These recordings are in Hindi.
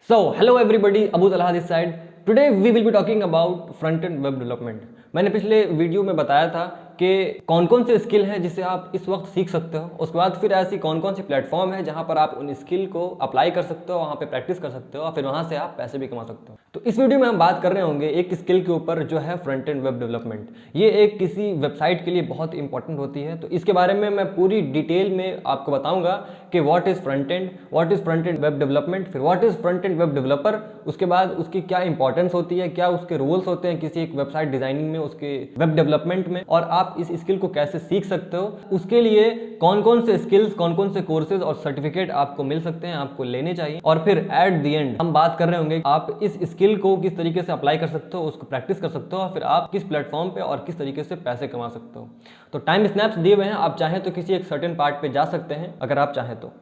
Hello everybody, Abu Talha this side. Today we will be talking about front-end web development. मैंने पिछले वीडियो में बताया था कि कौन कौन से स्किल हैं जिसे आप इस वक्त सीख सकते हो। उसके बाद फिर ऐसी कौन कौन सी प्लेटफॉर्म है जहां पर आप उन स्किल को अप्लाई कर सकते हो, वहां पे प्रैक्टिस कर सकते हो और फिर वहां से आप पैसे भी कमा सकते हो। तो इस वीडियो में हम बात कर रहे होंगे एक स्किल के ऊपर जो है फ्रंट एंड वेब डेवलपमेंट। ये एक किसी वेबसाइट के लिए बहुत इंपॉर्टेंट होती है। तो इसके बारे में मैं पूरी डिटेल में आपको बताऊंगा कि what is front end web development, फिर what is front end web developer, उसके बाद उसकी क्या इंपॉर्टेंस होती है, क्या उसके रोल्स होते हैं किसी एक वेबसाइट डिजाइनिंग में, उसके वेब डेवलपमेंट में, और आप इस स्किल को कैसे सीख सकते हो, उसके लिए कौन कौन से स्किल्स, कौन कौन से कोर्सेज और सर्टिफिकेट आपको मिल सकते हैं, आपको लेने चाहिए। और फिर एट द एंड हम बात कर रहे होंगे आप इस स्किल को किस तरीके से अप्लाई कर सकते हो, उसको प्रैक्टिस कर सकते हो और फिर आप किस प्लेटफॉर्म पे और किस तरीके से पैसे कमा सकते हो। तो टाइम स्नैप्स दिए हुए हैं, आप चाहें तो किसी एक सर्टेन पार्ट पे जा सकते हैं अगर आप चाहें तो।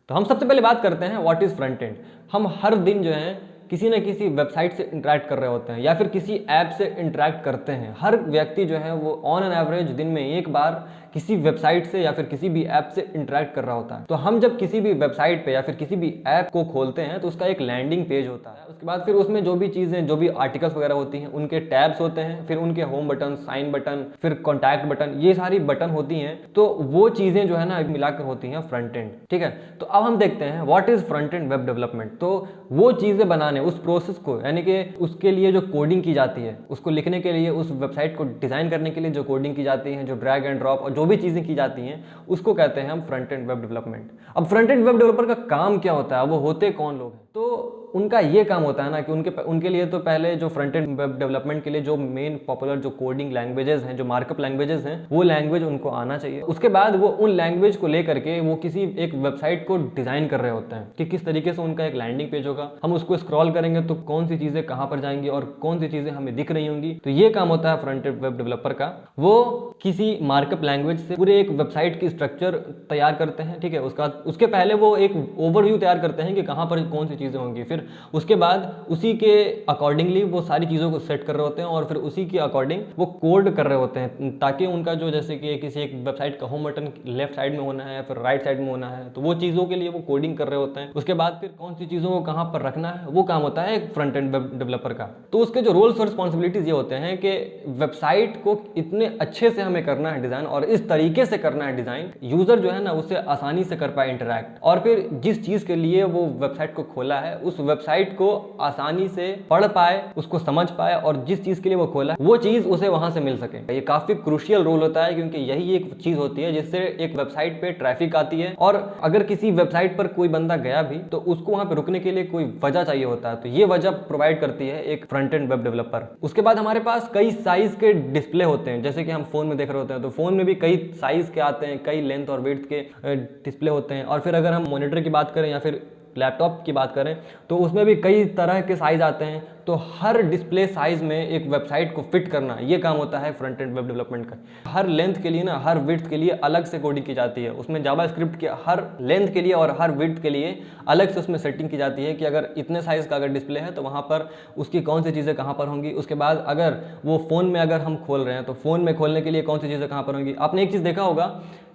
हम सबसे पहले बात करते हैं व्हाट इज फ्रंट एंड। हम हर दिन जो है किसी न किसी वेबसाइट से इंटरेक्ट कर रहे होते हैं या फिर किसी ऐप से इंटरेक्ट करते हैं। हर व्यक्ति जो है वो ऑन एन एवरेज दिन में एक बार किसी वेबसाइट से या फिर किसी भी ऐप से इंटरेक्ट कर रहा होता है। तो हम जब किसी भी वेबसाइट पे या फिर किसी भी ऐप को खोलते हैं तो उसका एक लैंडिंग पेज होता है। उसके बाद फिर उसमें जो भी चीज़ें, जो भी आर्टिकल्स वगैरह होती हैं, उनके टैब्स होते हैं, फिर उनके होम बटन, साइन बटन, फिर कॉन्टैक्ट बटन, ये सारी बटन होती हैं। तो वो चीज़ें जो है ना मिलाकर होती हैं फ्रंट एंड। ठीक है, तो अब हम देखते हैं what is front end web development. तो वो चीज़ें बनाने, उस प्रोसेस को, यानी कि उसके लिए जो कोडिंग की जाती है, उसको लिखने के लिए, उस वेबसाइट को डिज़ाइन करने के लिए जो कोडिंग की जाती है, जो ड्रैग एंड ड्रॉप और जो भी चीज़ें की जाती हैं, उसको कहते हैं हम फ्रंट एंड वेब डेवलपमेंट। अब फ्रंट एंड वेब डेवलपर का काम क्या होता है, वो होते कौन लोग हैं? तो उनका ये काम होता है ना कि उनके लिए तो पहले जो फ्रंट एंड वेब डेवलपमेंट के लिए जो मेन पॉपुलर जो कोडिंग लैंग्वेजेस हैं, जो मार्कअप लैंग्वेजेस हैं, वो लैंग्वेज उनको आना चाहिए। उसके बाद वो उन लैंग्वेज को लेकर के वो किसी एक वेबसाइट को डिजाइन कर रहे होते हैं कि किस तरीके से उनका एक लैंडिंग पेज होगा। हम उसको स्क्रॉल करेंगे तो कौन सी चीजें कहां पर जाएंगी और कौन सी चीजें हमें दिख रही होंगी। तो ये काम होता है फ्रंट एंड वेब डेवलपर का। वो किसी मार्कअप लैंग्वेज से पूरे एक वेबसाइट की स्ट्रक्चर तैयार करते हैं। ठीक है, उसके पहले वो एक ओवरव्यू तैयार करते हैं कि कहां पर कौन सी चीजें होंगी। फिर उसके बाद उसी के अकॉर्डिंगली वो सारी चीज़ों को सेट कर रहे होते हैं और फिर उसी के अकॉर्डिंग वो कोड कर रहे होते हैं ताकि उनका जो, जैसे कि किसी एक वेबसाइट का होम बटन लेफ्ट साइड में होना है, फिर राइट साइड में होना है, तो वो चीज़ों के लिए वो कोडिंग कर रहे होते हैं। उसके बाद फिर कौन सी चीज़ों को कहाँ पर रखना है, वो काम होता है एक फ्रंट एंड वेब डेवलपर का। तो उसके जो रोल्स और रिस्पॉन्सिबिलिटीज ये होते हैं कि वेबसाइट को इतने अच्छे से हमें करना है डिज़ाइन और इस तरीके से करना है डिज़ाइन, यूज़र जो है ना उससे आसानी से कर पाए इंटरैक्ट, और फिर जिस चीज़ के लिए वो वेबसाइट को खोला है उस वेबसाइट को आसानी से पढ़ पाए, उसको समझ पाए और जिस चीज के लिए वो खोला वो चीज उसे वहां से मिल सके। ये काफी क्रूशियल रोल होता है क्योंकि यही एक चीज होती है जिससे एक वेबसाइट पे ट्रैफिक आती है और अगर किसी वेबसाइट पर कोई बंदा गया भी तो उसको वहां पे रुकने के लिए कोई वजह चाहिए होता है। तो ये वजह प्रोवाइड करती है एक फ्रंट एंड वेब डेवलपर। उसके बाद हमारे पास कई साइज के डिस्प्ले होते हैं, जैसे कि हम फोन में देख रहे होते हैं, तो फोन में भी कई साइज के आते हैं, कई लेंथ और विड्थ के डिस्प्ले होते हैं। और फिर अगर हम मॉनिटर की बात करें या फिर लैपटॉप की बात करें तो उसमें भी कई तरह के साइज आते हैं। तो हर डिस्प्ले साइज में एक वेबसाइट को फिट करना, ये काम होता है फ्रंट एंड वेब डेवलपमेंट का। हर लेंथ के लिए ना, हर विड्थ के लिए अलग से कोडिंग की जाती है। उसमें जावास्क्रिप्ट के हर लेंथ के लिए और हर विड्थ के लिए अलग से उसमें सेटिंग की जाती है कि अगर इतने साइज का अगर डिस्प्ले है तो वहाँ पर उसकी कौन सी चीज़ें कहाँ पर होंगी। उसके बाद अगर वो फ़ोन में अगर हम खोल रहे हैं तो फ़ोन में खोलने के लिए कौन सी चीज़ें कहाँ पर होंगी। आपने एक चीज़ देखा होगा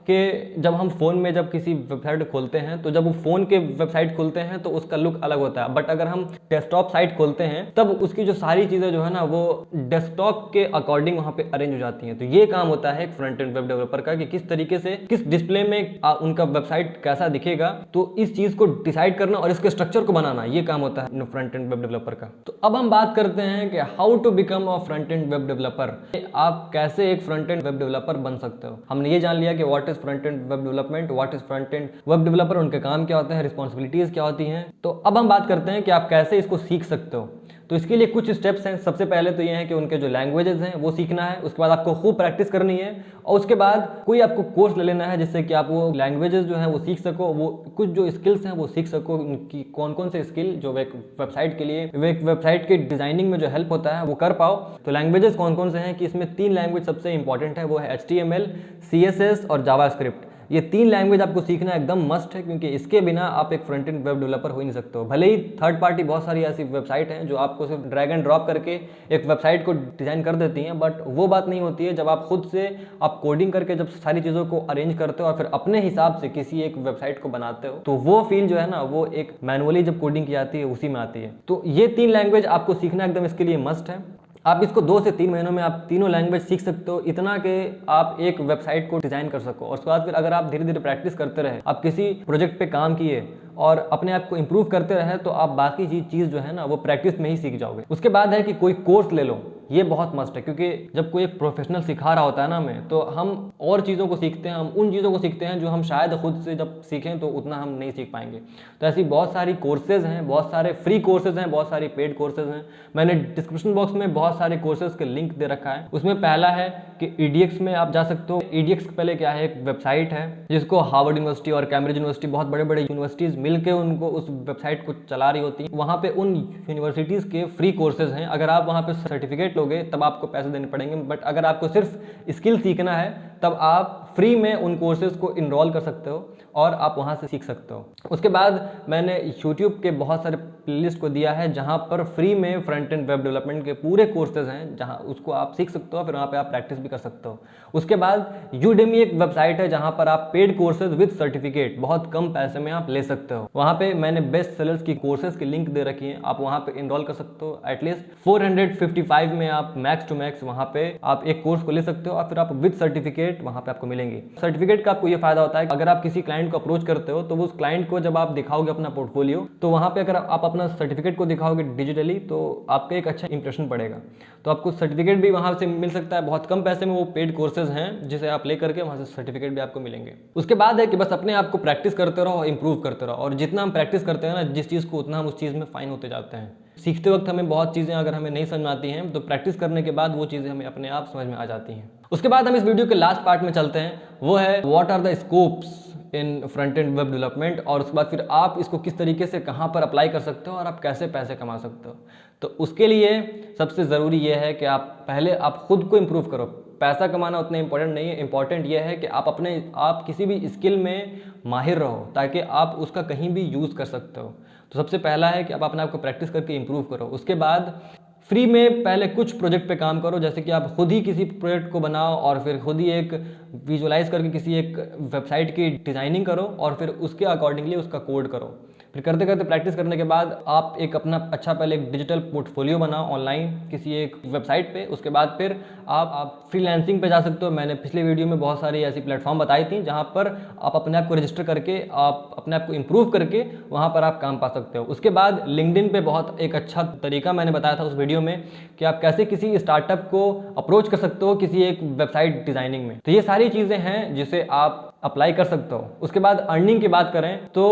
कि जब हम फ़ोन में जब किसी वेबसाइट खोलते हैं तो जब वो फ़ोन के वेबसाइट खोलते हैं तो उसका लुक अलग होता है, बट अगर हम डेस्कटॉप साइट खोलते हैं तब उसकी जो सारी चीज़ें जो है ना वो डेस्कटॉप के अकॉर्डिंग वहाँ पे अरेंज हो जाती हैं। तो ये काम होता है एक फ्रंट एंड वेब डेवलपर का कि किस तरीके से, किस डिस्प्ले में उनका वेबसाइट कैसा दिखेगा, तो इस चीज़ को डिसाइड करना और इसके स्ट्रक्चर को बनाना, ये काम होता है फ्रंट एंड वेब डेवलपर का। तो अब हम बात करते हैं कि how to become a front end web developer. आप कैसे एक फ्रंट एंड वेब डेवलपर बन सकते हो। हमने ये जान लिया कि what is front end web development, what is front end web developer, उनके काम क्या होते हैं, रिस्पॉन्सिबिलिटीज क्या होती हैं। तो अब हम बात करते हैं कि आप कैसे इसको सीख सकते हो। तो इसके लिए कुछ स्टेप्स हैं। सबसे पहले तो ये है कि उनके जो लैंग्वेजेस हैं वो सीखना है। उसके बाद आपको खूब प्रैक्टिस करनी है और उसके बाद कोई आपको कोर्स ले लेना है जिससे कि आप वो लैंग्वेजेस जो है वो सीख सको, वो कुछ जो स्किल्स हैं वो सीख सको। उनकी कौन कौन से स्किल जो एक वेबसाइट के लिए, एक वेबसाइट के डिजाइनिंग में जो हेल्प होता है वो कर पाओ। तो लैंग्वेजेस कौन कौन से हैं कि इसमें 3 लैंग्वेज सबसे इंपॉर्टेंट है, वो है HTML, CSS और जावास्क्रिप्ट। ये 3 लैंग्वेज आपको सीखना एकदम मस्ट है, क्योंकि इसके बिना आप एक फ्रंट एंड वेब डेवलपर हो ही नहीं सकते हो। भले ही थर्ड पार्टी बहुत सारी ऐसी वेबसाइट हैं जो आपको सिर्फ ड्रैग एंड ड्रॉप करके एक वेबसाइट को डिजाइन कर देती हैं, बट वो बात नहीं होती है जब आप खुद से आप कोडिंग करके जब सारी चीज़ों को अरेंज करते हो और फिर अपने हिसाब से किसी एक वेबसाइट को बनाते हो, तो वो फील जो है ना, वो एक मैनुअली जब कोडिंग की जाती है उसी में आती है। तो ये 3 लैंग्वेज आपको सीखना एकदम इसके लिए मस्ट है। आप इसको 2 से 3 महीनों में आप तीनों लैंग्वेज सीख सकते हो, इतना कि आप एक वेबसाइट को डिजाइन कर सको। और उसके बाद फिर अगर आप धीरे धीरे प्रैक्टिस करते रहे, आप किसी प्रोजेक्ट पे काम किए और अपने आप को इंप्रूव करते रहे, तो आप बाकी चीज़ जो है ना, वो प्रैक्टिस में ही सीख जाओगे। उसके बाद है कि कोई कोर्स ले लो, ये बहुत मस्ट है, क्योंकि जब कोई एक प्रोफेशनल सिखा रहा होता है ना हमें, तो हम और चीज़ों को सीखते हैं, हम उन चीज़ों को सीखते हैं जो हम शायद खुद से जब सीखें तो उतना हम नहीं सीख पाएंगे। तो ऐसी बहुत सारी कोर्सेज हैं, बहुत सारे फ्री कोर्सेज हैं, बहुत सारी पेड कोर्सेज हैं। मैंने डिस्क्रिप्शन बॉक्स में बहुत सारे कोर्सेज के लिंक दे रखा है। उसमें पहला है कि EDX में आप जा सकते हो। EDX पहले क्या है, एक वेबसाइट है जिसको हार्वर्ड यूनिवर्सिटी और कैम्ब्रिज यूनिवर्सिटी, बहुत बड़े बड़े यूनिवर्सिटीज़ मिलकर उनको उस वेबसाइट को चला रही होती है। वहाँ पे उन यूनिवर्सिटीज़ के फ्री कोर्सेज हैं। अगर आप वहाँ पे सर्टिफिकेट लोगे तब आपको पैसे देने पड़ेंगे, बट अगर आपको सिर्फ स्किल सीखना है तब आप फ्री में उन कोर्सेज को इनरोल कर सकते हो और आप वहाँ से सीख सकते हो। उसके बाद मैंने YouTube के बहुत सारे प्लेलिस्ट को दिया है जहाँ पर फ्री में फ्रंट एंड वेब डेवलपमेंट के पूरे कोर्सेज हैं, जहाँ उसको आप सीख सकते हो, फिर वहाँ पे आप प्रैक्टिस भी कर सकते हो। उसके बाद Udemy एक वेबसाइट है जहाँ पर आप पेड कोर्सेज विद सर्टिफिकेट बहुत कम पैसे में आप ले सकते हो। वहाँ पे मैंने बेस्ट सेलर्स की कोर्सेज की लिंक दे रखी है, आप वहाँ पे इनरोल कर सकते हो। एटलीस्ट 455 में आप मैक्स टू मैक्स वहाँ पे आप एक कोर्स को ले सकते हो और फिर आप विद सर्टिफिकेट वहाँ पे आपको मिलेंगे। सर्टिफिकेट का आपको ये फायदा होता है कि अगर आप किसी क्लाइंट को अप्रोच करते हो तो उस क्लाइंट को जब आप दिखाओगे अपना पोर्टफोलियो, तो वहाँ पे अगर आप अपना सर्टिफिकेट को दिखाओगे डिजिटली तो आपका एक अच्छा इंप्रेशन पड़ेगा। तो आपको सर्टिफिकेट भी वहाँ से मिल सकता है बहुत कम पैसे में। वो पेड कोर्सेज हैं जिसे आप ले करके वहाँ से सर्टिफिकेट भी आपको मिलेंगे। उसके बाद है कि बस अपने आप को प्रैक्टिस करते रहो, इंप्रूव करते रहो, और जितना हम प्रैक्टिस करते हैं ना जिस चीज़ को, उतना हम उस चीज़ में फाइन होते जाते हैं। सीखते वक्त हमें बहुत चीज़ें अगर हमें नहीं समझ में आती हैं तो प्रैक्टिस करने के बाद वो चीज़ें हमें अपने आप समझ में आ जाती हैं। उसके बाद हम इस वीडियो के लास्ट पार्ट में चलते हैं, वो है what are the scopes in front end web development, और उसके बाद फिर आप इसको किस तरीके से कहाँ पर अप्लाई कर सकते हो और आप कैसे पैसे कमा सकते हो। तो उसके लिए सबसे ज़रूरी ये है कि आप खुद को इम्प्रूव करो। पैसा कमाना उतना इंपॉर्टेंट नहीं है, इंपॉर्टेंट ये है कि आप किसी भी स्किल में माहिर रहो ताकि आप उसका कहीं भी यूज़ कर सकते हो। तो सबसे पहला है कि आप अपने आप को प्रैक्टिस करके इम्प्रूव करो। उसके बाद फ्री में पहले कुछ प्रोजेक्ट पे काम करो, जैसे कि आप खुद ही किसी प्रोजेक्ट को बनाओ और फिर खुद ही एक विजुअलाइज करके किसी एक वेबसाइट की डिज़ाइनिंग करो और फिर उसके अकॉर्डिंगली उसका कोड करो। फिर करते करते प्रैक्टिस करने के बाद आप एक अपना अच्छा पहले एक डिजिटल पोर्टफोलियो बनाओ ऑनलाइन किसी एक वेबसाइट पे। उसके बाद फिर आप फ्रीलांसिंग पे जा सकते हो। मैंने पिछले वीडियो में बहुत सारी ऐसी प्लेटफॉर्म बताई थी जहाँ पर आप अपने आप को रजिस्टर करके आप अपने आप को इम्प्रूव करके वहाँ पर आप काम पा सकते हो। उसके बाद लिंक्डइन पे बहुत एक अच्छा तरीका मैंने बताया था उस वीडियो में कि आप कैसे किसी स्टार्टअप को अप्रोच कर सकते हो किसी एक वेबसाइट डिज़ाइनिंग में। तो ये सारी चीज़ें हैं जिसे आप अप्लाई कर सकते हो। उसके बाद अर्निंग की बात करें तो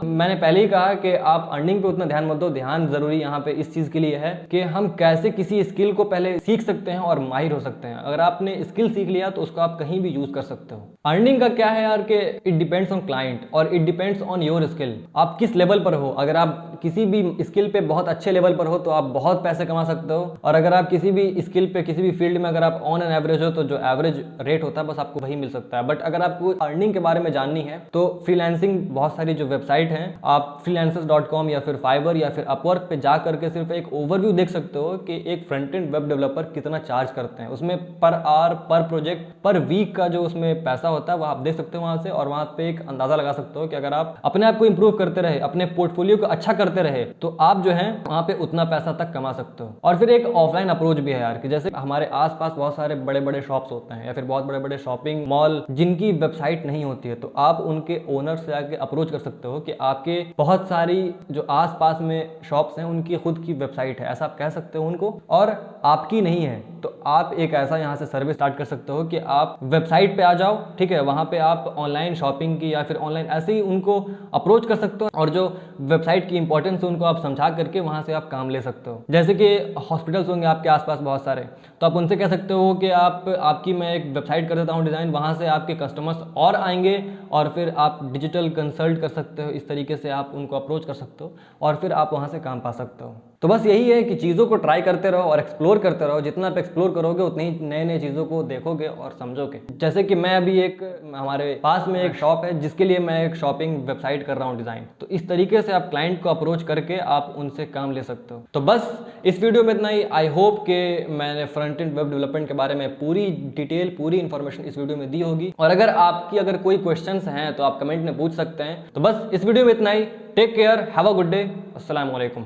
मैंने पहले ही कहा कि आप अर्निंग पे उतना ध्यान मत दो। ध्यान जरूरी यहाँ पे इस चीज़ के लिए है कि हम कैसे किसी स्किल को पहले सीख सकते हैं और माहिर हो सकते हैं। अगर आपने स्किल सीख लिया तो उसको आप कहीं भी यूज कर सकते हो। अर्निंग का क्या है यार कि इट डिपेंड्स ऑन क्लाइंट और it depends on your skill. आप किस लेवल पर हो। अगर आप किसी भी स्किल पे बहुत अच्छे लेवल पर हो तो आप बहुत पैसे कमा सकते हो, और अगर आप किसी भी स्किल पे किसी भी फील्ड में अगर आप ऑन एन एवरेज हो तो जो एवरेज रेट होता है बस आपको वही मिल सकता है। बट अगर आपको अर्निंग के बारे में जाननी है तो फ्रीलांसिंग बहुत सारी जो वेबसाइट हैं, आप freelancers.com या फिर फाइवर या फिर अपवर्क पे जा करके सिर्फ एक ओवरव्यू देख सकते हो कि एक फ्रंट एंड वेब डेवलपर कितना चार्ज करते हैं। उसमें पर आवर, पर प्रोजेक्ट, पर वीक का जो उसमें पैसा होता है वो आप देख सकते हो वहां से, और वहां पे एक अंदाजा लगा सकते हो कि अगर आप अपने आप को इंप्रूव करते रहे, अपने पोर्टफोलियो को अच्छा करते रहे, तो आप जो है वहां पे उतना पैसा तक कमा सकते हो। और फिर एक ऑफलाइन अप्रोच भी है यार, कि जैसे हमारे आसपास बहुत सारे बड़े बड़े शॉप्स होते हैं या फिर बहुत बड़े बड़े शॉपिंग मॉल जिनकी वेबसाइट नहीं होती है, तो आप उनके ओनर से आके अप्रोच कर सकते हो कि आपके बहुत सारी जो आसपास में शॉप्स हैं उनकी खुद की वेबसाइट है, ऐसा आप कह सकते हो उनको, और आपकी नहीं है तो आप एक ऐसा यहाँ से सर्विस स्टार्ट कर सकते हो कि आप वेबसाइट पे आ जाओ, ठीक है, वहाँ पे आप ऑनलाइन शॉपिंग की या फिर ऑनलाइन ऐसे ही उनको अप्रोच कर सकते हो, और जो वेबसाइट की इंपॉर्टेंस है उनको आप समझा करके वहाँ से आप काम ले सकते हो। जैसे कि हॉस्पिटल्स होंगे आपके आसपास बहुत सारे, तो आप उनसे कह सकते हो कि आपकी मैं एक वेबसाइट कर देता हूँ डिज़ाइन, वहाँ से आपके कस्टमर्स और आएंगे और फिर आप डिजिटल कंसल्ट कर सकते हो। इस तरीके से आप उनको अप्रोच कर सकते हो और फिर आप वहाँ से काम पा सकते हो। तो बस यही है कि चीज़ों को ट्राई करते रहो और एक्सप्लोर करते रहो। जितना आप एक्सप्लोर करोगे उतनी ही नए नए चीज़ों को देखोगे और समझोगे। जैसे कि मैं अभी हमारे पास में एक शॉप है जिसके लिए मैं एक शॉपिंग वेबसाइट कर रहा हूँ डिज़ाइन। तो इस तरीके से आप क्लाइंट को अप्रोच करके आप उनसे काम ले सकते हो। तो बस इस वीडियो में इतना ही। आई होप कि मैंने फ्रंट एंड वेब डेवलपमेंट के बारे में पूरी डिटेल, पूरी इन्फॉर्मेशन इस वीडियो में दी होगी। और अगर कोई क्वेश्चंस हैं तो आप कमेंट में पूछ सकते हैं। तो बस इस वीडियो में इतना ही। Take care, have a good day, अस्सलाम वालेकुम।